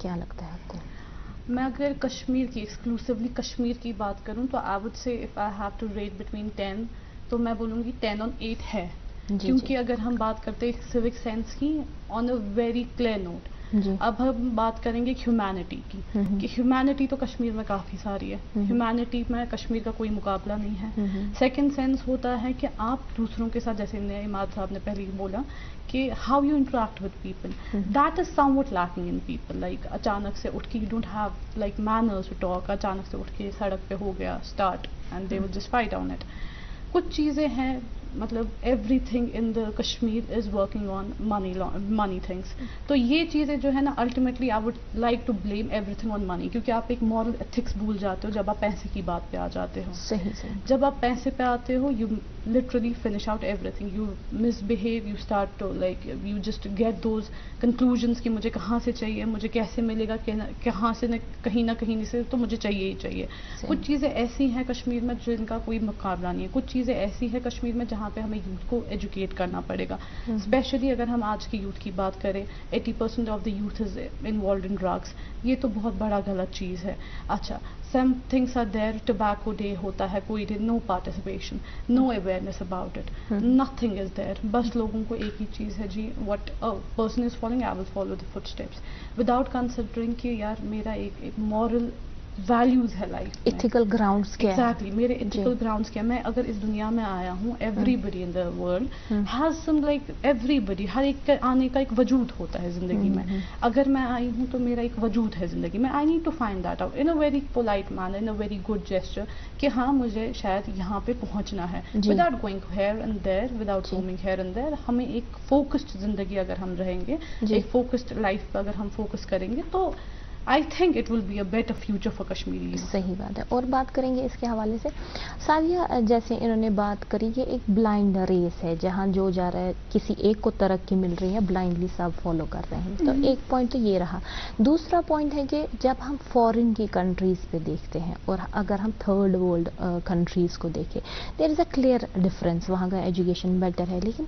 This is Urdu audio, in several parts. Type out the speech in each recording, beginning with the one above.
کیا لگتا ہے آپ کو؟ میں اگر کشمیر کی ایکسکلوسیولی کشمیر کی بات کروں تو آئی وڈ سے if I have to rate between 10 تو میں بولوں گی 10 on 8 ہے. کیونکہ اگر ہم بات کرتے ہیں سیوک سینس کی آن اے ویری کلیئر نوٹ, اب ہم بات کریں گے ہیومینٹی کی کہ ہیومینٹی تو کشمیر میں کافی ساری ہے, ہیومینٹی میں کشمیر کا کوئی مقابلہ نہیں ہے. سیکنڈ سینس ہوتا ہے کہ آپ دوسروں کے ساتھ, جیسے عماد صاحب نے پہلے ہی بولا کہ how you interact with people, that is somewhat lacking in people. Like اچانک سے اٹھ کے you don't have like manners to talk, اچانک سے اٹھ کے سڑک پہ ہو گیا start and they will just fight on it. کچھ چیزیں ہیں مطلب everything in the Kashmir is working on money things. تو یہ چیزیں جو ہے نا ultimately I would like to blame every thing on منی, کیونکہ آپ ایک مورل ایتھکس بھول جاتے ہو جب آپ پیسے کی بات پہ آ جاتے ہو. صحیح. جب آپ پیسے پہ آتے ہو you literally finish out everything, you misbehave, you start to like you just get those conclusions کہ مجھے کہاں سے چاہیے, مجھے کیسے ملے گا, کہاں سے کہیں نہ کہیں سے تو مجھے چاہیے ہی چاہیے. کچھ چیزیں ایسی ہیں کشمیر میں جن کا کوئی مقابلہ نہیں ہے. کچھ چیزیں ایسی ہیں کشمیر میں جہاں پہ ہمیں یوتھ کو ایجوکیٹ کرنا پڑے گا. اسپیشلی اگر ہم آج کی یوتھ کی بات کریں, 80% of the youth is involved in drugs. یہ تو بہت بڑا غلط چیز ہے. اچھا, some things are there, tobacco day ہوتا ہے, کوئی day, no participation, no awareness about it, nothing is there. بس لوگوں کو ایک ہی چیز ہے جی, what person is following I will follow the footsteps without considering کہ یار میرا ایک مورل ویلیوز ہے لائف میں, ایتھیکل گراؤنڈس کیا ہے. ایگزیکٹلی, میرے ایتھیکل گراؤنڈس کیا. میں اگر اس دنیا میں آیا ہوں, everybody in the world has some like everybody, ہر ایک کا آنے کا ایک وجود ہوتا ہے زندگی میں. اگر میں آئی ہوں تو میرا ایک وجود ہے زندگی میں. I need to find that out in a very polite manner, in a very good gesture کہ ہاں مجھے شاید یہاں پہ پہنچنا ہے without going here and there, without roaming here and there. ہمیں ایک فوکسڈ زندگی اگر ہم رہیں گے, ایک فوکسڈ لائف پہ اگر ہم فوکس کریں گے تو I think it will be a better future for Kashmiri. صحیح بات ہے. اور بات کریں گے اس کے حوالے سے سعدیہ, جیسے انہوں نے بات کری کہ ایک بلائنڈ ریس ہے جہاں جو جا رہا ہے کسی ایک کو ترقی مل رہی ہے, بلائنڈلی سب فالو کر رہے ہیں. تو ایک پوائنٹ تو یہ رہا. دوسرا پوائنٹ ہے کہ جب ہم فورن کی کنٹریز پہ دیکھتے ہیں اور اگر ہم تھرڈ ورلڈ کنٹریز کو دیکھیں, دیر از اے کلیئر ڈفرینس. وہاں کا ایجوکیشن بیٹر ہے, لیکن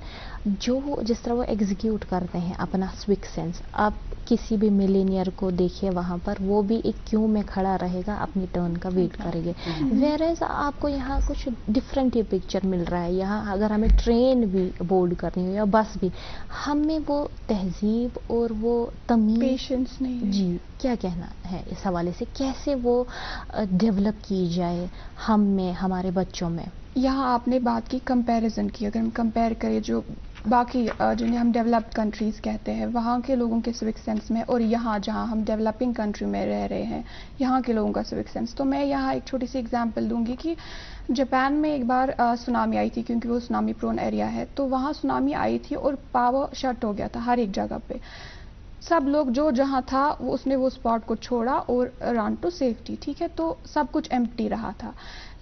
جو جس طرح وہ ایگزیکیوٹ کرتے ہیں اپنا سوک سینس, آپ کسی بھی ملینئر کو دیکھیے وہاں پر وہ بھی ایک کیوں میں کھڑا رہے گا, اپنی ٹرن کا ویٹ کرے گے. ویئرز آپ کو یہاں کچھ ڈفرینٹ ہی پکچر مل رہا ہے. یہاں اگر ہمیں ٹرین بھی بورڈ کرنی ہو یا بس بھی, ہمیں وہ تہذیب اور وہ تمیز, پیشنس نہیں. جی کیا کہنا ہے اس حوالے سے, کیسے وہ ڈیولپ کی جائے ہم میں, ہمارے بچوں میں؟ یہاں آپ نے بات کی کمپیریزن کی. اگر ہم کمپیئر کریں جو باقی جنہیں ہم ڈیولپڈ کنٹریز کہتے ہیں, وہاں کے لوگوں کے سوک سینس میں اور یہاں جہاں ہم ڈیولپنگ کنٹری میں رہ رہے ہیں, یہاں کے لوگوں کا سوک سینس, تو میں یہاں ایک چھوٹی سی ایگزامپل دوں گی کہ جاپان میں ایک بار سونامی آئی تھی, کیونکہ وہ سونامی پرون ایریا ہے. تو وہاں سونامی آئی تھی اور پاور شٹ ہو گیا تھا ہر ایک جگہ پہ. سب لوگ جو جہاں تھا اس نے وہ اسپاٹ کو چھوڑا اور رن ٹو سیفٹی. ٹھیک ہے, تو سب کچھ ایمپٹی رہا تھا.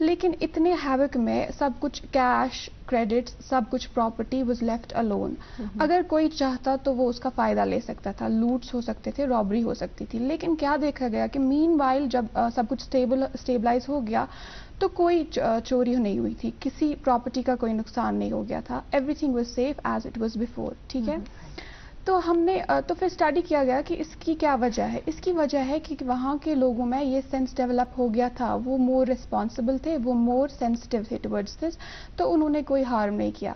لیکن اتنے ہیوک میں سب کچھ کیش, کریڈٹس, سب کچھ پراپرٹی واز لیفٹ الون. اگر کوئی چاہتا تو وہ اس کا فائدہ لے سکتا تھا, لوٹس ہو سکتے تھے, رابری ہو سکتی تھی. لیکن کیا دیکھا گیا کہ مین وائل جب سب کچھ اسٹیبلائز ہو گیا تو کوئی چوری نہیں ہوئی تھی, کسی پراپرٹی کا کوئی نقصان نہیں ہو گیا تھا. Everything was safe as it was before. ٹھیک ہے, تو ہم نے تو پھر اسٹڈی کیا گیا کہ اس کی کیا وجہ ہے. اس کی وجہ ہے کہ وہاں کے لوگوں میں یہ سینس ڈیولپ ہو گیا تھا, وہ مور ریسپانسبل تھے, وہ مور سینسٹیو تھے ٹورڈز دس, تو انہوں نے کوئی ہارم نہیں کیا.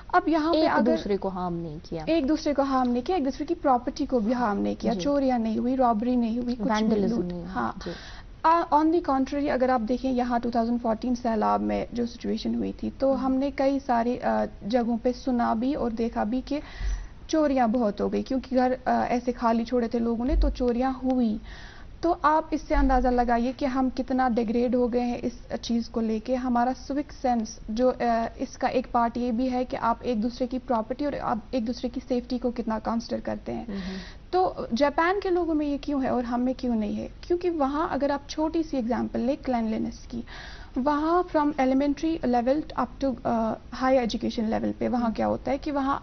اب یہاں پہ ایک دوسرے کو ہارم نہیں کیا, ایک دوسرے کو ہارم نہیں کیا, ایک دوسرے کی پراپرٹی کو بھی ہارم نہیں کیا, چوریاں نہیں ہوئی, رابری نہیں ہوئی, وینڈلزم نہیں. ہاں, آن دی کانٹری اگر آپ دیکھیں یہاں 2014 سیلاب میں جو سچویشن ہوئی تھی, تو ہم نے کئی ساری جگہوں پہ سنا بھی اور دیکھا بھی کہ چوریاں بہت ہو گئی, کیونکہ گھر ایسے خالی چھوڑے تھے لوگوں نے, تو چوریاں ہوئی. تو آپ اس سے اندازہ لگائیے کہ ہم کتنا ڈیگریڈ ہو گئے ہیں اس چیز کو لے کے. ہمارا سوک سینس جو اس کا ایک پارٹ یہ بھی ہے کہ آپ ایک دوسرے کی پراپرٹی اور آپ ایک دوسرے کی سیفٹی کو کتنا کنسیڈر کرتے ہیں. تو جاپان کے لوگوں میں یہ کیوں ہے اور ہم میں کیوں نہیں ہے؟ کیونکہ وہاں اگر آپ چھوٹی سی ایگزامپل لیں کلینلینس کی, وہاں from elementary level up to high education level پہ وہاں کیا ہوتا ہے کہ وہاں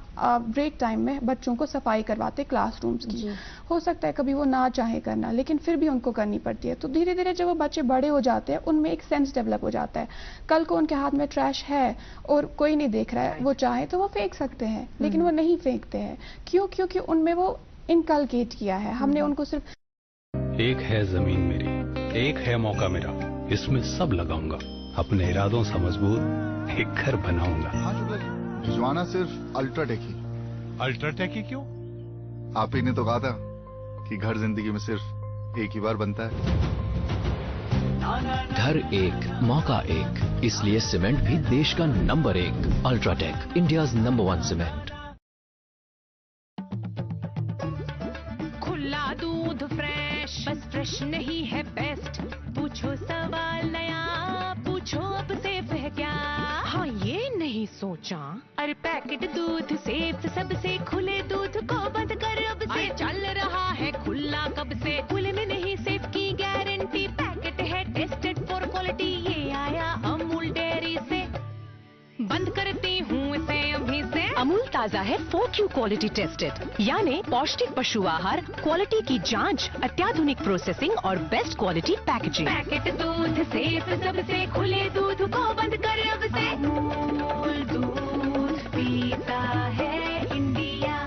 بریک ٹائم میں بچوں کو صفائی کرواتے کلاس رومز کی. ہو سکتا ہے کبھی وہ نہ چاہے کرنا, لیکن پھر بھی ان کو کرنی پڑتی ہے. تو دھیرے دھیرے جب وہ بچے بڑے ہو جاتے ہیں, ان میں ایک سینس ڈیولپ ہو جاتا ہے. کل کو ان کے ہاتھ میں ٹریش ہے اور کوئی نہیں دیکھ رہا ہے, وہ چاہے تو وہ پھینک سکتے ہیں, لیکن وہ نہیں پھینکتے ہیں. کیوں؟ کیونکہ ان میں وہ انکلکیٹ کیا ہے. ہم نے ان کو صرف ایک ہے زمین میری, ایک ہے موقع میرا, اس میں سب لگاؤں گا, اپنے ارادوں سے مضبوط ایک گھر بناؤں گا. ہاں شکر جی, بھجوانا صرف الٹرا ٹیک ہی. الٹرا ٹیک ہی کیوں؟ آپ ہی نے تو کہا تھا کہ گھر زندگی میں صرف ایک ہی بار بنتا ہے. گھر ایک, موقع ایک, اس لیے سیمنٹ بھی دیش کا نمبر 1. الٹرا ٹیک, انڈیاز نمبر 1 سیمنٹ. کھلا دودھ فریش, بس فریش نہیں ہے بیسٹ. پوچھو سوال نیا, پوچھو اب سیف ہے کیا. ہاں یہ نہیں سوچا, ارے پیکٹ دودھ سیف سب سے. کھلے دودھ کو بند کر اب سے, چل رہا ہے کھلا کب سے. کھلے میں نہیں سیف کی گارنٹی, پیکٹ ہے ٹیسٹڈ فار کوالٹی. یہ آیا امول ڈیری سے, بند کرتی ہوں اسے ابھی سے. امول تازہ ہے 4Q کوالٹی ٹیسٹڈ, یعنی پوشٹک پشو آہار, کوالٹی کی جانچ, اتیادھنک پروسیسنگ اور بیسٹ کوالٹی پیکیجنگ. پیکٹ دودھ سیف سب سے, کھلے دودھ کو بند کر اب سے. امول دودھ پیتا ہے انڈیا.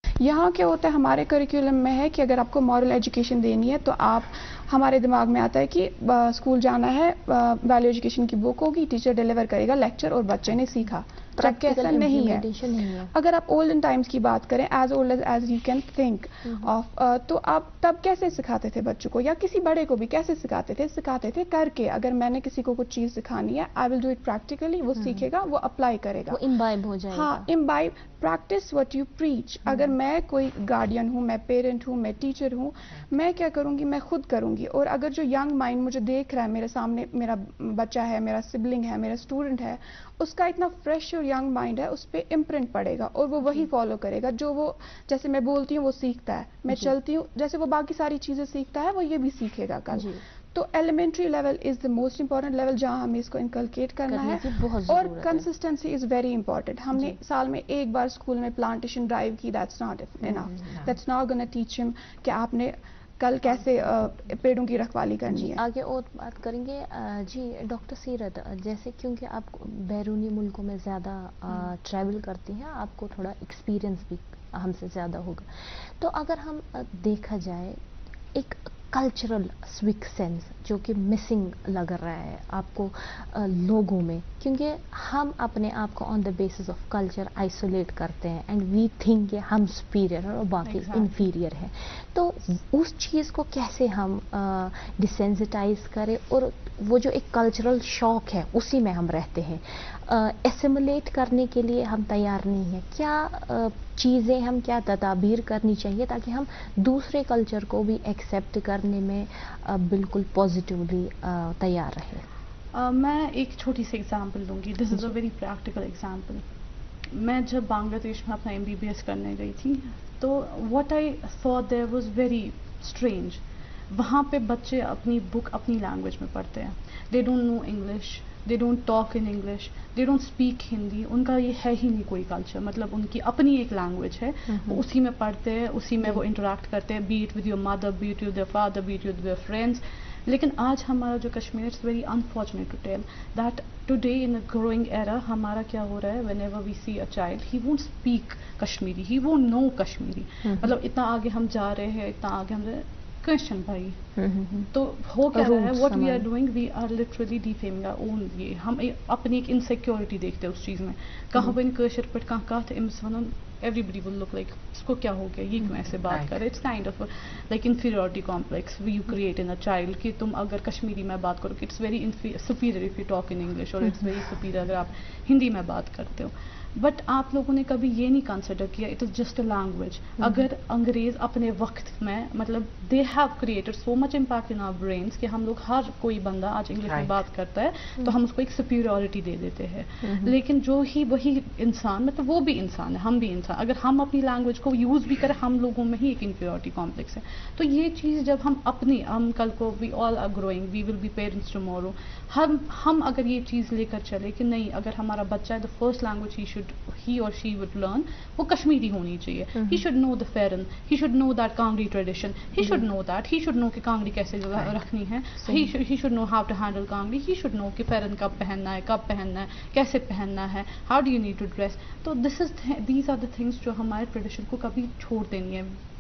یہاں کیا ہوتا ہے ہمارے کریکولم میں ہے کہ اگر آپ کو مورل ایجوکیشن دینی ہے تو آپ, ہمارے دماغ میں آتا ہے کہ اسکول جانا ہے, ویلیو ایجوکیشن کی بک ہوگی, ٹیچر ڈیلیور کرے گا لیکچر اور بچے نے سیکھا. جبکہ ایسا نہیں ہے. اگر آپ اولڈن ٹائمز کی بات کریں, as old as you can think of, تو آپ تب کیسے سکھاتے تھے بچوں کو, یا کسی بڑے کو بھی کیسے سکھاتے تھے؟ سکھاتے تھے کر کے. اگر میں نے کسی کو کچھ چیز سکھانی ہے, آئی ول ڈو اٹ پریکٹیکلی, وہ سیکھے گا, وہ اپلائی کرے گا, وہ امبائب ہو جائے گا. ہاں, امبائب, پریکٹس وٹ یو پریچ. اگر میں کوئی گارڈین ہوں, میں پیرنٹ ہوں, میں ٹیچر ہوں, میں کیا کروں گی, میں خود کروں گی. اور اگر جو ینگ مائنڈ مجھے دیکھ رہا ہے, میرے سامنے میرا بچہ ہے, میرا سبلنگ ہے, میرا اسٹوڈنٹ ہے, اس کا اتنا فریش اور ینگ مائنڈ ہے, اس پہ امپرنٹ پڑے گا اور وہ وہی فالو کرے گا جو وہ, جیسے میں بولتی ہوں وہ سیکھتا ہے, میں چلتی ہوں جیسے وہ باقی ساری چیزیں سیکھتا ہے, وہ یہ بھی سیکھے گا کل. تو elementary level is the most important level جہاں ہمیں اس کو انکلکیٹ کرنا ہے, اور کنسسٹنسی از ویری امپورٹنٹ. ہم نے سال میں ایک بار اسکول میں پلانٹیشن ڈرائیو کی, that's not enough, that's not gonna teach ہم کہ آپ نے کل کیسے پیڑوں کی رکھوالی کرنی ہے. آگے اور بات کریں گے. جی ڈاکٹر سیرت, جیسے کیونکہ آپ بیرونی ملکوں میں زیادہ ٹریول کرتی ہیں, آپ کو تھوڑا ایکسپیرینس بھی ہم سے زیادہ ہوگا, تو اگر ہم دیکھا جائے ایک کلچرل سوک سینس جو کہ مسنگ لگ رہا ہے آپ کو لوگوں میں, کیونکہ ہم اپنے آپ کو on the basis of culture isolate کرتے ہیں, اینڈ وی تھنک کہ ہم سپیریئر ہیں اور باقی انفیریئر ہیں. تو اس چیز کو کیسے ہم ڈسینسٹائز کریں, اور وہ جو ایک کلچرل شوق ہے اسی میں ہم رہتے ہیں, ایسیمولیٹ کرنے کے لیے ہم تیار نہیں ہیں. کیا چیزیں ہم, کیا تدابیر کرنی چاہیے تاکہ ہم دوسرے کلچر کو بھی ایکسیپٹ کرنے میں بالکل پازیٹیولی تیار رہے؟ میں ایک چھوٹی سی ایگزامپل دوں گی. دس از اے ویری پریکٹیکل ایگزامپل. میں جب بنگلہ دیش میں اپنا MBBS کرنے گئی تھی, تو what I thought there was very strange. وہاں پہ بچے اپنی بک اپنی لینگویج میں پڑھتے ہیں. They don't know English, they don't talk in English, they don't speak Hindi. ان کا یہ ہے ہی نہیں کوئی کلچر, مطلب ان کی اپنی ایک لینگویج ہے, وہ اسی میں پڑھتے ہیں, اسی میں وہ انٹریکٹ کرتے ہیں, be it with your mother, be it with your father, be it with your friends. لیکن آج ہمارا جو Kashmir, it's very unfortunate to tell that today in a growing era ہمارا کیا ہو رہا ہے, whenever we see a child he won't speak Kashmiri, he won't know Kashmiri. مطلب اتنا آگے ہم جا رہے ہیں, اتنا آگے ہم کرسچن بھائی. تو ہو کیا رہا ہے, what we are doing, we are literally defaming our own. یہ ہم اپنی ایک انسیکیورٹی دیکھتے ہیں اس چیز میں. کہاں بن کاشر پہ کہاں کت امس one, everybody will look like اس کو کیا ہو گیا, یہ کیوں ایسے بات کر رہے. It's kind of like inferiority complex we you create in a child کہ تم اگر کشمیری میں بات کرو, it's very superior if you talk in English, اور اٹس ویری سپیریئر اگر آپ ہندی میں بات کرتے ہو. بٹ آپ لوگوں نے کبھی یہ نہیں کنسیڈر کیا it is just a language. اگر انگریز اپنے وقت میں, مطلب they have created so much impact in our brains کہ ہم لوگ, ہر کوئی بندہ آج انگلش میں بات کرتا ہے تو ہم اس کو ایک سپیریورٹی دے دیتے ہیں. لیکن جو ہی وہی انسان, مطلب وہ بھی انسان ہے, ہم بھی انسان, اگر ہم اپنی لینگویج کو یوز بھی کریں, ہم لوگوں میں ہی ایک انفیریورٹی کمپلیکس ہے. تو یہ چیز جب ہم اپنی, ہم کل کو we all are growing, we will be parents tomorrow, ہم اگر یہ چیز لے کر چلے کہ نہیں, اگر ہمارا بچہ ہے, the first language he or she would learn وہ کشمیری ہونی چاہیے. he should know the فیرن, he should know that kangri tradition, he should know that, he should know کہ کانگڑی کیسے رکھنی ہے, he should know how to handle kangri, he should know کہ فیرن کب پہننا ہے, کب پہننا ہے, کیسے پہننا ہے, how do you need to dress. تو these are the things جو ہمارے ٹریڈیشن کو کبھی چھوڑتے نہیں ہیں.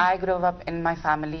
I grew up in my family,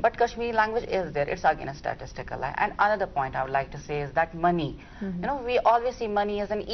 but Kashmiri language is there, it's again a statistical lie. And another point I would like to say is that money, you know, we always see money as an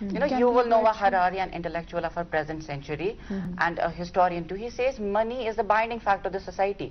You know, you will know a Harari, an intellectual of our present century, and a historian too, he says money is the binding factor of the society.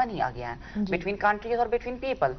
money again, between countries or between people.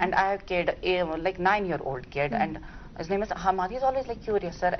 and I have kid, like 9-year-old kid, and his name is Hamad. He's always like curious, sir,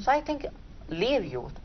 So I think leave youth.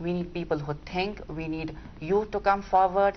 we need people who think, we need youth to come forward.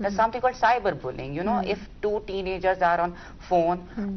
There's something called cyber bullying. You know, if 2 teenagers are on phone,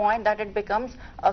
point that it becomes a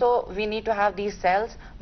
So we need to have these cells,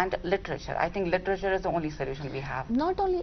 and literature. I think literature is the only solution we have. Not only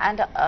And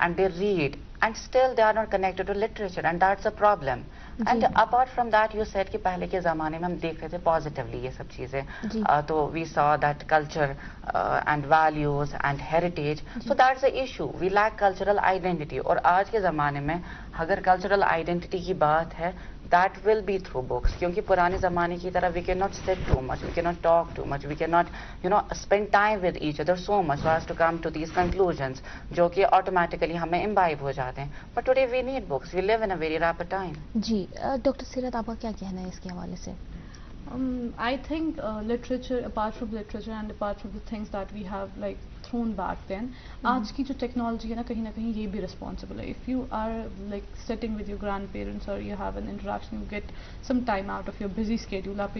and they read and still they are not connected to literature and that's a problem. And apart from that you said کہ پہلے کے زمانے میں ہم دیکھ رہے تھے پازیٹیولی یہ سب چیزیں, تو we saw that culture and values and heritage, so that's a issue, we lack cultural identity. اور آج کے زمانے میں اگر کلچرل آئیڈینٹی کی بات ہے, that will be through books, کیونکہ پرانے زمانے کی طرح we cannot sit too much, we cannot talk too much, we cannot spend time with each other so much so as to come to these conclusions جو کہ automatically ہمیں imbibe ہو جاتے ہیں. But today we need books, we live in a very rapid time. جی ڈاکٹر سیرت, آپ کا کیا کہنا ہے اس کے حوالے سے؟ I think literature, apart from literature and apart from the things that we have like thrown back then, آج کی جو ٹیکنالوجی ہے نا, کہیں نہ کہیں یہ بھی responsible ہے. If you are like sitting with your grandparents or you have an interaction, you get some time out of your busy schedule, آپ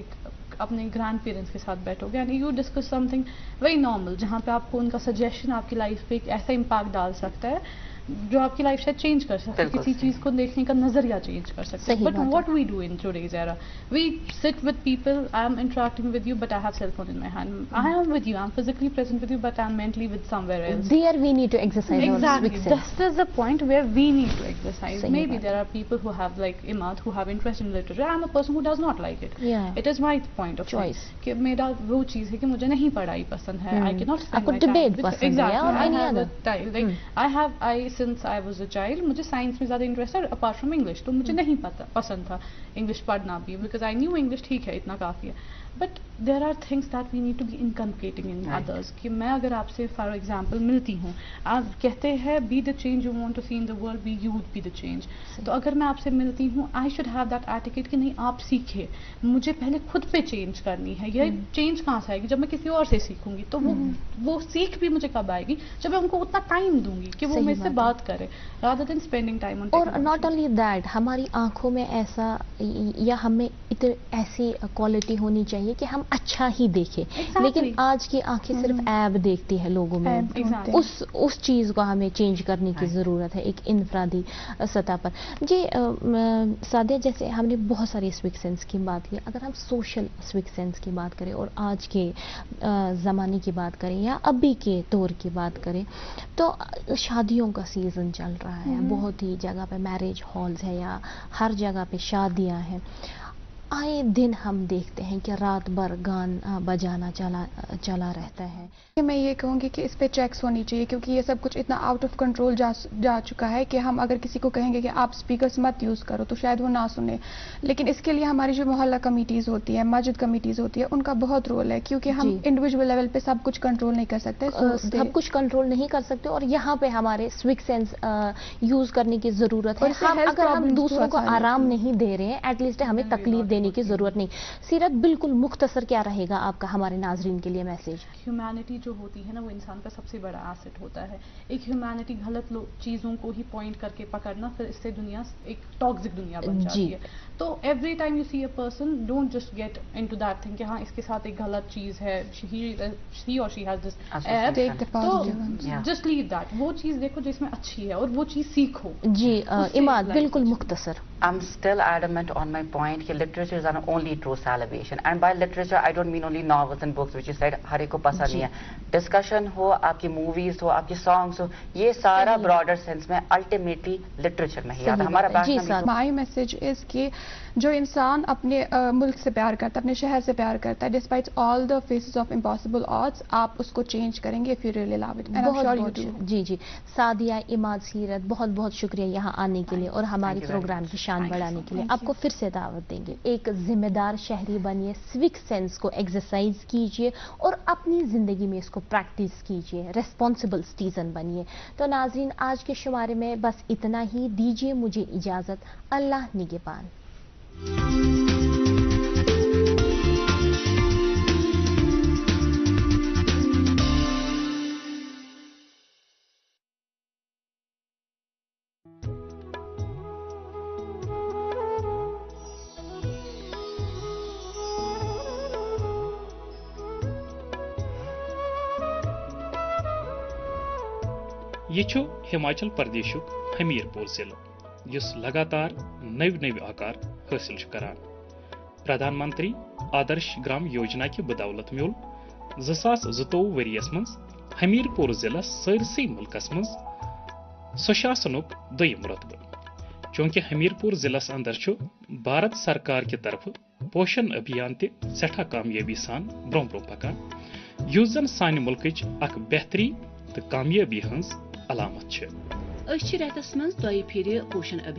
اپنے گرینڈ پیرنٹس کے ساتھ بیٹھو گے and you discuss something very normal, جہاں پہ آپ کو ان کا سجیشن آپ کی لائف پہ ایک ایسا امپیکٹ ڈال سکتا ہے جو آپ کی لائف شاید چینج کر سکتے ہیں, کسی چیز کو دیکھنے کا نظریہ چینج کر سکتے ہیں. But what we do in today's era, we sit with people, I am interacting with you but I have cell phone in my hand, I am with you, I am physically present with you but I am mentally with somewhere else. There we need to exercise exactly. This is the point where we need to exercise. Maybe there are people who have like Imad who have interest in literature. I am a person who does not like it. Yeah. It is my point of choice. کہ میرا وہ چیز ہے کہ مجھے نہیں پڑھائی پسند ہے. I cannot spend my time. Debate پسند ہے or any other. Like since I was a child, مجھے سائنس میں زیادہ انٹرسٹ ہے اپارٹ فرام انگلش, تو مجھے نہیں پسند تھا انگلش پڑھنا بھی, بیکاز آئی نیو انگلش ٹھیک ہے اتنا کافی ہے. But there are things that we need to be inculcating in others. کہ میں اگر آپ سے فار ایگزامپل ملتی ہوں, آپ کہتے ہیں be the change you want to see in the world, be you be the change. تو اگر میں آپ سے ملتی ہوں, I should have that etiquette کہ نہیں آپ سیکھے, مجھے پہلے خود پہ چینج کرنی ہے. یہ چینج کہاں سے آئے گی؟ جب میں کسی اور سے سیکھوں گی. تو وہ سیکھ بھی مجھے کب آئے گی؟ جب میں ان کو اتنا ٹائم دوں گی کہ وہ مجھ سے بات کرے, رادر دین اسپینڈنگ ٹائم. اور ناٹ اونلی دیٹ, ہماری آنکھوں میں ایسا یا ہمیں ایسی کوالٹی ہونی چاہیے کہ ہم اچھا ہی دیکھیں. لیکن آج کی آنکھیں صرف عیب دیکھتی ہے لوگوں میں. اس چیز کو ہمیں چینج کرنے کی ضرورت ہے ایک انفرادی سطح پر. جی سعدیہ, جیسے ہم نے بہت ساری سوک سینس کی بات کی, اگر ہم سوشل سوک سینس کی بات کریں اور آج کے زمانے کی بات کریں یا ابھی کے دور کی بات کریں, تو شادیوں کا سیزن چل رہا ہے. بہت ہی جگہ پہ میرج ہالز ہے یا ہر جگہ پہ شادیاں ہیں. آئے دن ہم دیکھتے ہیں کہ رات بھر گان بجانا چلا رہتا ہے. میں یہ کہوں گی کہ اس پہ چیکس ہونی چاہیے, کیونکہ یہ سب کچھ اتنا آؤٹ آف کنٹرول جا چکا ہے کہ ہم اگر کسی کو کہیں گے کہ آپ اسپیکرز مت یوز کرو تو شاید وہ نہ سنے. لیکن اس کے لیے ہماری جو محلہ کمیٹیز ہوتی ہے, مسجد کمیٹیز ہوتی ہے, ان کا بہت رول ہے, کیونکہ ہم انڈیویجول لیول پہ سب کچھ کنٹرول نہیں کر سکتے. سب کچھ کنٹرول نہیں کر سکتے, اور یہاں پہ ہمارے سوک سینس یوز کرنے کی ضرورت ہے. اگر ہم دوسروں کو آرام نہیں دے رہے ہیں, ایٹ لیسٹ ہمیں تکلیف دینے کی ضرورت نہیں. سیرت, بالکل مختصر کیا رہے گا آپ کا ہمارے ناظرین کے لیے میسج؟ ہیومینٹی جو ہوتی ہے نا, وہ انسان کا سب سے بڑا ایسٹ ہوتا ہے. ایک ہیومینٹی غلط چیزوں کو ہی پوائنٹ کر کے پکڑنا, پھر اس سے دنیا ایک ٹاکسک دنیا بن جاتی ہے. تو every time you see a person, don't just get into that thing کہ ہاں اس کے ساتھ ایک غلط چیز ہے, ہی اور شی ہیز دس ایپ, تو جسٹ لیو دیٹ. وہ چیز دیکھو جس میں اچھی ہے اور وہ چیز سیکھو. جی اماد, بالکل مختصر. I'm still adamant on my point کہ literature is an only true salvation, and by literature I don't mean only novels and books which you said ہر ایک کو پسند نہیں ہے. ڈسکشن ہو, آپ کی موویز ہو, آپ کی سانگس ہو, یہ سارا براڈر سینس میں الٹیمیٹلی لٹریچر میں ہی آتا ہے. ہمارا بیٹھنا. مائی میسج از کہ جو انسان اپنے ملک سے پیار کرتا ہے, اپنے شہر سے پیار کرتا ہے, despite all the faces of impossible odds, آپ اس کو چینج کریں گے if you really love it. جی سعدیہ, اماد, سیرت, بہت بہت شکریہ یہاں آنے کے لیے اور ہماری پروگرام کی شان بڑھانے کے لیے. آپ کو پھر سے دعوت دیں گے, ایک ذمہ دار شہری بنیے, سوک سینس کو ایکسرسائز کیجیے اور اپنی زندگی میں اس کو پریکٹس کیجیے, ریسپانسبل سٹیزن بنیے. تو ناظرین, آج کے شمارے میں بس اتنا ہی. دیجیے مجھے اجازت. اللہ نگہبان. یہ ہماچل پردیشک حمیر پور ضلع یس لگاتار نو آکار حاصل کران. پردھان منتری آدرش گرام یوجنا کی بدولت میول 2022 ؤریس مز حمیر پور ضلع سرسی ملکس مز سشاسنک دویم رتبہ. چونکہ حمیرپور ضلعس اندر چھُ بھارت سرکار کہ طرف پوشن ابھیان تہ سٹھا کامیابی سان برون برون پکان یُس زن سانہِ ملکٕچ اکھ بہتری تہٕ کامیٲبی ہٕنٛز علامت چھِ. أسۍ چھِ رٮ۪تس منٛز 2 پھِرِ پوشن ابھیان